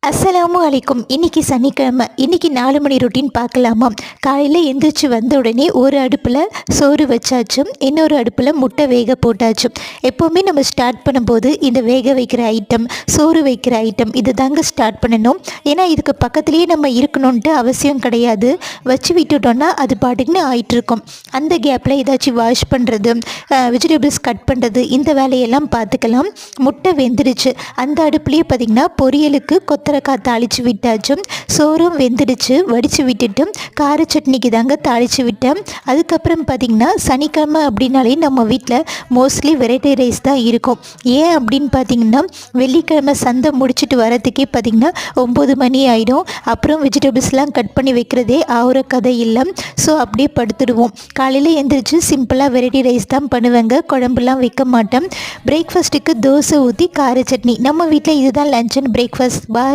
அஸ்ஸலாமு அலைக்கும். இன்றைக்கி சனிக்கிழமை. இன்றைக்கி 4 மணி ரொட்டீன் பார்க்கலாமா? காலையில் எந்திரிச்சு வந்த உடனே ஒரு அடுப்பில் சோறு வச்சாச்சும், இன்னொரு அடுப்பில் முட்டை வேக போட்டாச்சும். எப்போவுமே நம்ம ஸ்டார்ட் பண்ணும்போது இந்த வேக வைக்கிற ஐட்டம், சோறு வைக்கிற ஐட்டம் இது தாங்க ஸ்டார்ட் பண்ணணும். ஏன்னா இதுக்கு பக்கத்துலேயே நம்ம இருக்கணுன்ட்டு அவசியம் கிடையாது. வச்சு விட்டுட்டோன்னா அது பாட்டுக்குன்னு ஆகிட்டுருக்கும். அந்த கேப்பில் ஏதாச்சும் வாஷ் பண்ணுறது, வெஜிடபிள்ஸ் கட் பண்ணுறது, இந்த வேலையெல்லாம் பார்த்துக்கலாம். முட்டை வெந்துடுச்சு. அந்த அடுப்புலேயே பார்த்திங்கன்னா பொரியலுக்கு கொத்தரக்காய் தாளித்து விட்டாச்சும். சோறும் வெந்துடுச்சு. வடித்து விட்டுட்டு கார சட்னிக்கு தாங்க தாளித்து விட்டேன். அதுக்கப்புறம் பார்த்திங்கன்னா சனிக்கிழமை அப்படின்னாலே நம்ம வீட்டில் மோஸ்ட்லி வெரைட்டி ரைஸ் தான் இருக்கும். ஏன் அப்படின்னு பார்த்திங்கன்னா வெள்ளிக்கிழமை சந்தை முடிச்சுட்டு வரத்துக்கே பார்த்திங்கன்னா 9 மணி ஆகிடும். அப்புறம் வெஜிடபிள்ஸ்லாம் கட் பண்ணி வைக்கிறதே ஆகிற கதை இல்லை. ஸோ அப்படியே படுத்துடுவோம். காலையில் எழுந்திரிச்சு சிம்பிளாக வெரைட்டி ரைஸ் தான் பண்ணுவேங்க. குழம்புலாம் வைக்க மாட்டேன். பிரேக்ஃபாஸ்ட்டுக்கு தோசை ஊற்றி கார சட்னி. நம்ம வீட்டில் இதுதான் லஞ்ச் அண்ட் பிரேக்ஃபாஸ்ட். பாய்.